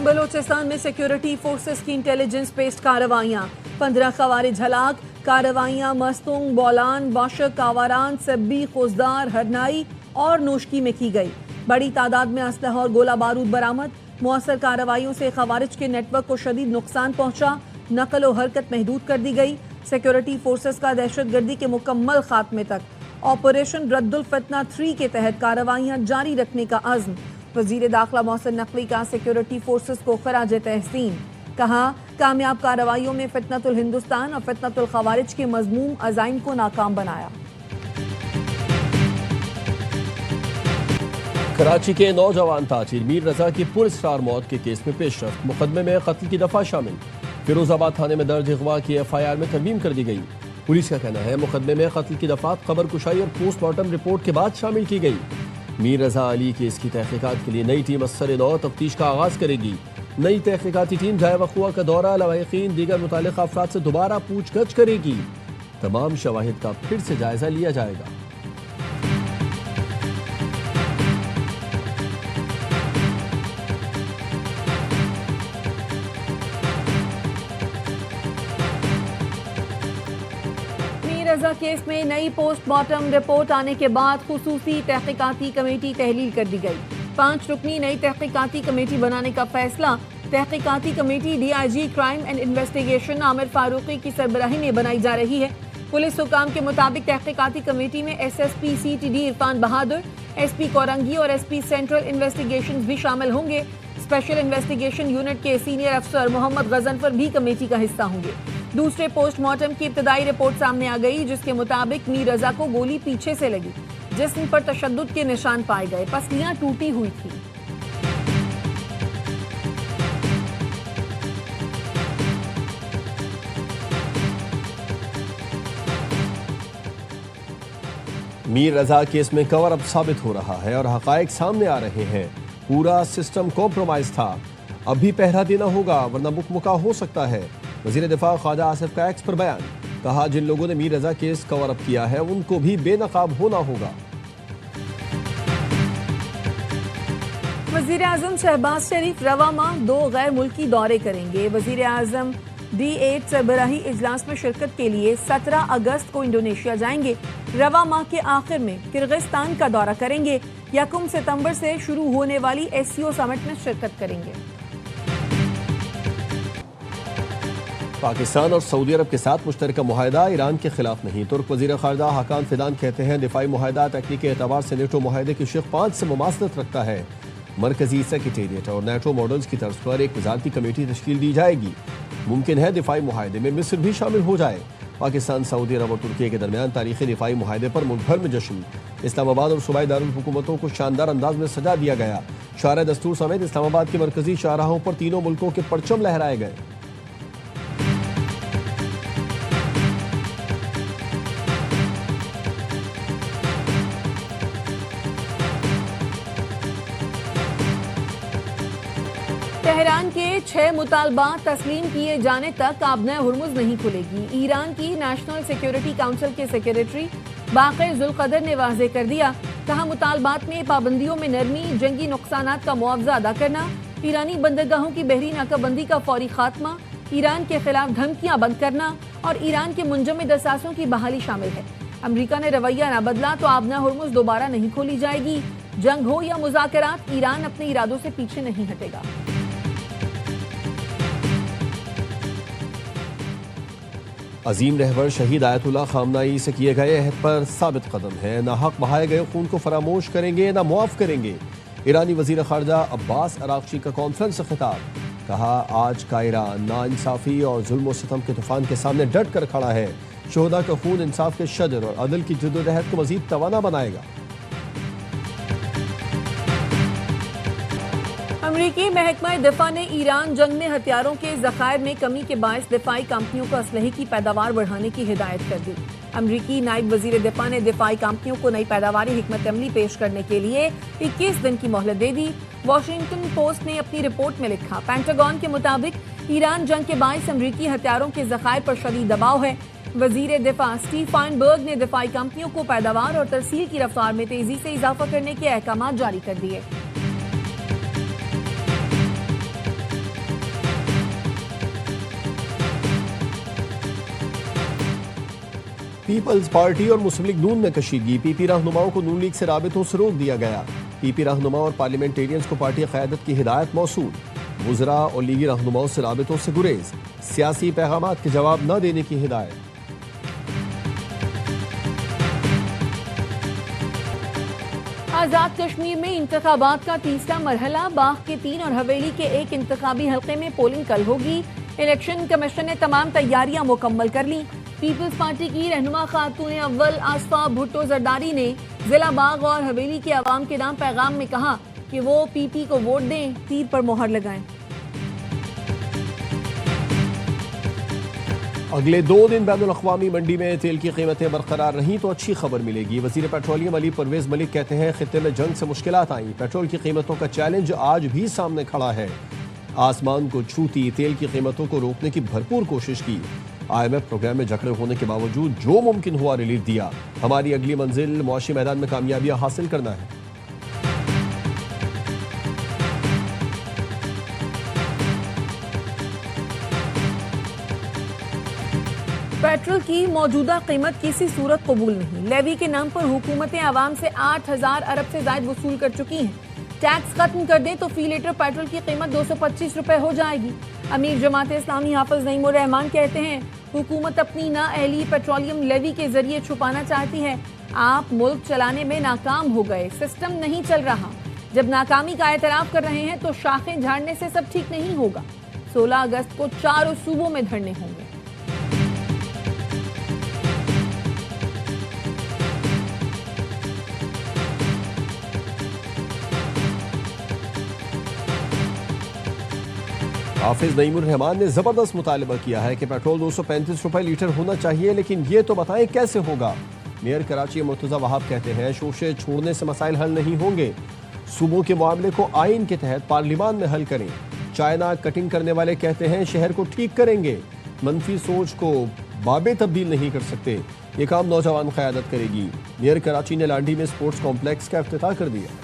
बलोचिस्तान में security forces की intelligence based कार्रवाइयां, 15 खवारिज हलाक। कार्रवाइयां मस्तूंग, बोलान, बाशक, कावारान, सब्बी, खुजदार, हरनाई और नोशकी में की गई। बड़ी तादाद में असलहा और गोला बारूद बरामद। मुअस्सर कार्रवाइयों से खवारिज के नेटवर्क को शदीद नुकसान पहुंचा। नकल और हरकत महदूद कर दी गई। सिक्योरिटी फोर्सेस का दहशतगर्दी के मुकम्मल खात्मे तक ऑपरेशन रद्दुल फितना 3 के तहत कार्रवाइयां जारी रखने का अज़्म। वजीर दाखिला मोहसिन नकवी का सिक्योरिटी फोर्सेस को खराज तहसीन। कहा, कामयाब कार्रवाइयों में फितनतुल हिंदुस्तान और फितनतुल खवारिज के मज़मूम अज़ाइम को नाकाम बनाया। कराची के नौजवान ताजिर मीर रजा की पुरस्कार मौत के केस में पेशरफ। मुकदमे में कत्ल की दफा शामिल। फिरोजाबाद थाने में दर्ज अगवा की FIR में तरमीम कर दी गई। पुलिस का कहना है मुकदमे में कत्ल की दफात खबर कुशाई और पोस्टमार्टम रिपोर्ट के बाद शामिल की गई। मीर रजा अली केस की तहकीकात के लिए नई टीम असर नौ तफ्तीश का आगाज करेगी। नई तहकीकाती टीम जाए वक़ुआ का दौरा, लवाहिकीन, दीगर मुतालिक अफराद से दोबारा पूछगछ करेगी। तमाम शवाहिद का फिर से जायजा लिया जाएगा। रजा केस में नई पोस्टमार्टम रिपोर्ट आने के बाद खुसूसी तहकीकाती कमेटी तहलील कर दी गई। 5 रुकनी नई तहकीकाती कमेटी बनाने का फैसला। तहकीकाती committee DIG crime and investigation Amir Farooqui की सरबराही में बनाई जा रही है। पुलिस हुकाम के मुताबिक तहकीकाती कमेटी में SSP CTD इरफान बहादुर, SP कोरंगी और SP सेंट्रल इन्वेस्टिगेशन भी शामिल होंगे। स्पेशल इन्वेस्टिगेशन यूनिट के सीनियर अफसर मोहम्मद गजनफर भी कमेटी का हिस्सा होंगे। दूसरे पोस्टमार्टम की इब्तदाई रिपोर्ट सामने आ गई, जिसके मुताबिक मीर रजा को गोली पीछे से लगी, जिस्म पर तशद्दुद के निशान पाए गए, पसलियां टूटी हुई थी। मीर रजा केस में कवर अप साबित हो रहा है और हकायक सामने आ रहे हैं। पूरा सिस्टम कॉम्प्रोमाइज था। अब भी पहरा देना होगा वरना मुकमुका हो सकता है। वजीर दिफा ख्वाजा आसिफ का एक्स पर बयान। कहा, जिन लोगों ने मीर रजा केस कवर अप किया है उनको भी बेनकाब होना होगा। वजीर आजम शहबाज शरीफ रवा माह 2 गैर मुल्की दौरे करेंगे। वजीर आजम D8 सरबराही इजलास में शिरकत के लिए 17 अगस्त को इंडोनेशिया जाएंगे। रवा माह के आखिर में किर्गिस्तान का दौरा करेंगे। 1 सितंबर से शुरू होने वाली SCO समिट में शिरकत करेंगे। पाकिस्तान और सऊदी अरब के साथ मुश्तरका मुआहदा ईरान के खिलाफ नहीं। तुर्क वजीर खारजा हाकान फिदान कहते हैं दिफाई मुआहदा तकनीकी एतबार से नेटो मुआहदे की शिक 5 से मुमासलत रखता है। मरकजी सेक्रेटेरिएट और नेटो मॉडल्स की तर्ज पर एक वजारती कमेटी तश्कील दी जाएगी। मुमकिन है दिफाई मुआहदे में मिस्र भी शामिल हो जाए। पाकिस्तान, सऊदी अरब और तुर्की के दरमियान तारीखी दिफाई मुआहदे पर मुल्क भर में जश्न। इस्लामाबाद और सूबाई दारुल हुकूमतों को शानदार अंदाज में सजा दिया गया। शार दस्तूर समेत इस्लामाबाद के मरकजी शाहराहों पर तीनों मुल्कों के परचम लहराए गए। तेहरान के 6 मुतालबात तस्लीम किए जाने तक आबना हुर्मुज नहीं खुलेगी। ईरान की नेशनल सिक्योरिटी काउंसिल के सेक्रेटरी बाक़िर जुल्क़दर ने वाज़ेह कर दिया। कहा, मुतालबात में पाबंदियों में नरमी, जंगी नुकसानात का मुआवजा अदा करना, ईरानी बंदरगाहों की बहरी नाकाबंदी का फौरी खात्मा, ईरान के खिलाफ धमकियां बंद करना और ईरान के मुंजमद असासों की बहाली शामिल है। अमरीका ने रवैया न बदला तो आबना हुर्मुज दोबारा नहीं खोली जाएगी। जंग हो या मुज़ाकरात, ईरान अपने इरादों से पीछे नहीं हटेगा। अजीम रहबर शहीद आयतुल्लाह खामनाई से किए गए अहद पर साबित कदम है। ना हक बहाए गए खून को फरामोश करेंगे, ना मुआफ करेंगे। ईरानी वजीर खारजा अब्बास अरागची का कॉन्फ्रेंस से खिताब। कहा, आज का ईरान नाइंसाफी और जुल्म और सितम के तूफान के सामने डट कर खड़ा है। शोहदा का खून इंसाफ के शजर और अदल की जद्दोजहद को मजीद तवाना बनाएगा। अमरीकी महकमा दिफा ने ईरान जंग में हथियारों के जखायर में कमी के बायस दिफाई कंपनियों को असलहे की पैदावार बढ़ाने की हिदायत कर दी। अमरीकी नायब वजीर दिफा ने दिफाई कंपनियों को नई पैदावारी हिकमत अमली पेश करने के लिए 21 दिन की मोहलत दे दी। वॉशिंगटन पोस्ट ने अपनी रिपोर्ट में लिखा, पेंटागन के मुताबिक ईरान जंग के बायस अमरीकी हथियारों के जखायर पर शदीद दबाव है। वजीर दिफा स्टीव फाइनबर्ग ने दिफाई कंपनियों को पैदावार और तरसील की रफ्तार में तेजी से इजाफा करने के अहकाम जारी कर दिए। पीपल्स पार्टी और मुस्लिम लीग नून में कशीदगी। पीपी रहनुमाओं को नून लीग से राबितों से रोक दिया गया। पीपी रहनुमा और पार्लियामेंटेरियंस को पार्टी क़यादत की हिदायत मौसूल। वुज़रा और लीगी रहनुमाओं से राबितों से गुरेज। सियासी पैगामात के जवाब न देने की हिदायत। आजाद कश्मीर में इंतखाबात का तीसरा मरहला। बाग के 3 और हवेली के 1 इंतखाबी हल्के में पोलिंग कल होगी। इलेक्शन कमीशन ने तमाम तैयारियां मुकम्मल कर ली। पीपल्स पार्टी की रहनुमा खातून अव्वल आसफा भुट्टो जरदारी ने जिला बाग और हवेली के अवाम के नाम पैगाम में कहा कि वो पीपी को वोट दें, तीर पर मोहर लगाएं। अगले 2 दिन बैनुल अक़वामी मंडी में तेल की कीमतें बरकरार रहीं तो अच्छी खबर मिलेगी। वज़ीर पेट्रोलियम अली परवेज मलिक कहते हैं खित्ते में जंग से मुश्किलात आई, पेट्रोल की कीमतों का चैलेंज आज भी सामने खड़ा है। आसमान को छूती तेल की कीमतों को रोकने की भरपूर कोशिश की। IMF प्रोग्राम में जकड़े होने के बावजूद जो मुमकिन हुआ रिलीफ दिया। हमारी अगली मंजिल मुआशी मैदान में कामयाबियां हासिल करना है। पेट्रोल की मौजूदा कीमत किसी सूरत कबूल नहीं। लेवी के नाम पर हुकूमतें आवाम से 8,000 अरब से ज्यादा वसूल कर चुकी हैं। टैक्स खत्म कर दें तो फी लीटर पेट्रोल की कीमत 225 रुपए हो जाएगी। अमीर जमात इस्लामी हाफिज नईमुर रहमान कहते हैं हुकूमत अपनी नाअहली पेट्रोलियम लेवी के जरिए छुपाना चाहती है। आप मुल्क चलाने में नाकाम हो गए, सिस्टम नहीं चल रहा। जब नाकामी का एतराफ कर रहे हैं तो शाखें झाड़ने से सब ठीक नहीं होगा। 16 अगस्त को 4 सूबों में धरने होंगे। हाफिज नईमुर रहमान ने जबरदस्त मुतालबा किया है कि पेट्रोल 235 रुपए लीटर होना चाहिए, लेकिन ये तो बताएं कैसे होगा। मेयर कराची मुर्तजा वहाब कहते हैं शोशे छोड़ने से मसाइल हल नहीं होंगे। सूबों के मामले को आइन के तहत पार्लियामान में हल करें। चाइना कटिंग करने वाले कहते हैं शहर को ठीक करेंगे। मनफी सोच को बाबे तब्दील नहीं कर सकते, ये काम नौजवान क़यादत करेगी। मेयर कराची ने लांडी में स्पोर्ट्स कॉम्प्लेक्स का इफ्तिताह कर दिया।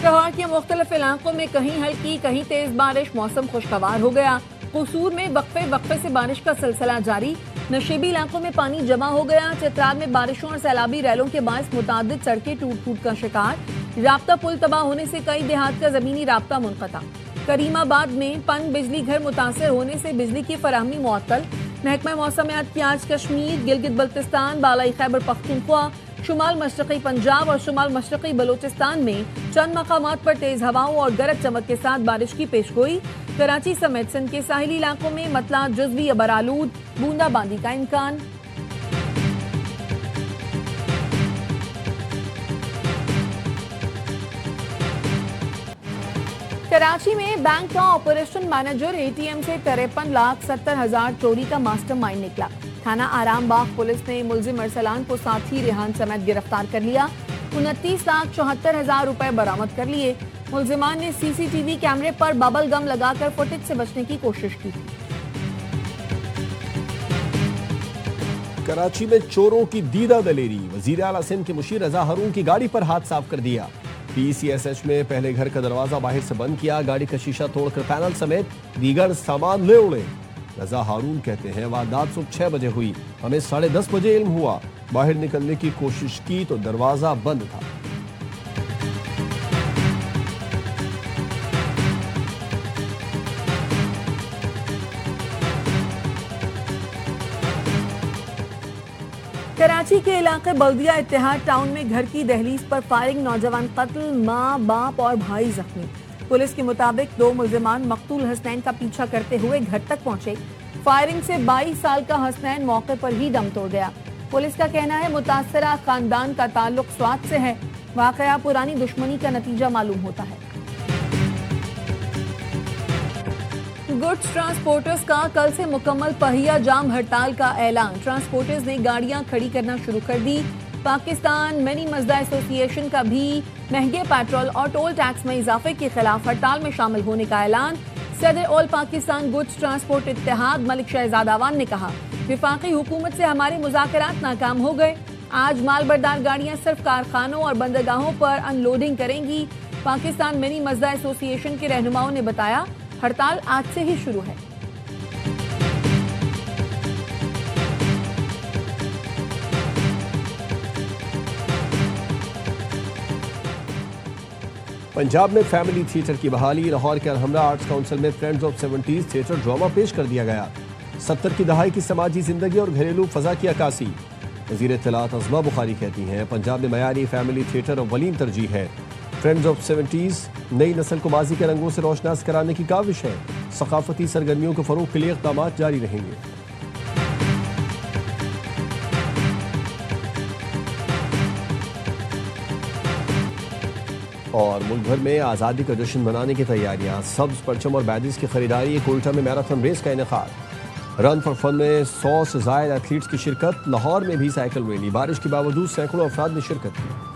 शहर के मुख्तलिफ इलाकों में कहीं हल्की कहीं तेज बारिश, मौसम खुशगवार हो गया। कसूर में वक्फे से बारिश का सिलसिला जारी। नशीबी इलाकों में पानी जमा हो गया। चित्राल में बारिशों और सैलाबी रैलों के बायस मुतादिद सड़कें टूट का शिकार। राब्ता पुल तबाह होने से कई देहात का जमीनी राब्ता मुनक़ता। करीमाबाद में पन बिजली घर मुतासर होने से बिजली की फराहमी मुअत्तल। महकमा मौसमियात की आज कश्मीर, गिलगित बल्तिस्तान, बालाई खैबर पख्तूनख्वा, शुमाल मशरक़ी पंजाब और शुमाल मशरक़ी बलोचिस्तान में चंद मकामात पर तेज हवाओं और गरज चमक के साथ बारिश की पेशगोई। कराची समेत सिंध के साहिली इलाकों में मतला जुज़वी अबरालूद, बूंदाबांदी का इम्कान। कराची में बैंक का ऑपरेशन मैनेजर ATM से 53,70,000 चोरी का मास्टरमाइंड निकला। थाना आराम बाग पुलिस ने मुलजिम अरसलान को साथी रेहान समेत गिरफ्तार कर लिया। 29,74,000 रुपए बरामद कर लिए। मुलजिमान ने CCTV कैमरे पर बबल गम लगाकर फुटेज से बचने की कोशिश की थी। कराची में चोरों की दीदा दलेरी। वजीर आला सिंध के मुशीर रजा हारून की गाड़ी पर हाथ साफ कर दिया। PCSH में पहले घर का दरवाजा बाहर से बंद किया, गाड़ी का शीशा तोड़कर पैनल समेत दीगर सामान ले उड़े। रजा हारून कहते हैं वारदात सुबह 6 बजे हुई, हमें 10:30 बजे इल्म हुआ। बाहर निकलने की कोशिश की तो दरवाजा बंद था। कराची के इलाके बल्दिया इत्तेहाद टाउन में घर की दहलीज पर फायरिंग, नौजवान कत्ल, मां, बाप और भाई जख्मी। पुलिस के मुताबिक 2 मुल्जिमान मकतूल हसनैन का पीछा करते हुए घर तक पहुंचे। फायरिंग से 22 साल का हसनैन मौके पर ही दम तोड़ गया। पुलिस का कहना है मुतासरा खानदान का ताल्लुक स्वात से है। वाकया पुरानी दुश्मनी का नतीजा मालूम होता है। गुड्स ट्रांसपोर्टर्स का कल से मुकम्मल पहिया जाम हड़ताल का ऐलान। ट्रांसपोर्टर्स ने गाड़ियां खड़ी करना शुरू कर दी। पाकिस्तान मिनी मजदा एसोसिएशन का भी महंगे पेट्रोल और टोल टैक्स में इजाफे के खिलाफ हड़ताल में शामिल होने का ऐलान। सदर ऑल पाकिस्तान गुड्स ट्रांसपोर्ट इत्तेहाद मलिक शहजाद अवान ने कहा विफाकी हुकूमत से हमारे मुज़ाकरात नाकाम हो गए। आज माल बरदार गाड़ियां सिर्फ कारखानों और बंदरगाहों पर अनलोडिंग करेंगी। पाकिस्तान मिनी मजदा एसोसिएशन के रहनुमाओं ने बताया, हड़ताल आज से ही शुरू है। पंजाब में फैमिली थिएटर की बहाली। लाहौर के अलहमरा आर्ट्स काउंसिल में friends of 70s theatre drama पेश कर दिया गया। 70 की दहाई की समाजी जिंदगी और घरेलू फजा की अक्कासी। वज़ीर इत्तलात अज़मा बुखारी कहती हैं, पंजाब में मयारी फैमिली थिएटर अव्वलीन तरजीह है। फ्रेंड्स ऑफ 70s नई नस्ल को माजी के रंगों से रोशनास कराने की काविश है। सकाफती सरगर्मियों के फरोग के लिए इक़दाम जारी रहेंगे। और मुल्क भर में आज़ादी का जश्न मनाने की तैयारियां। सब्ज परचम और बैजेस की खरीदारी। कोयटा में मैराथन रेस का इनेकाद। रन फॉर फन में 100 से ज़ायद एथलीट्स की शिरकत। लाहौर में भी साइकिल रैली। बारिश के बावजूद सैकड़ों अफराद ने शिरकत की।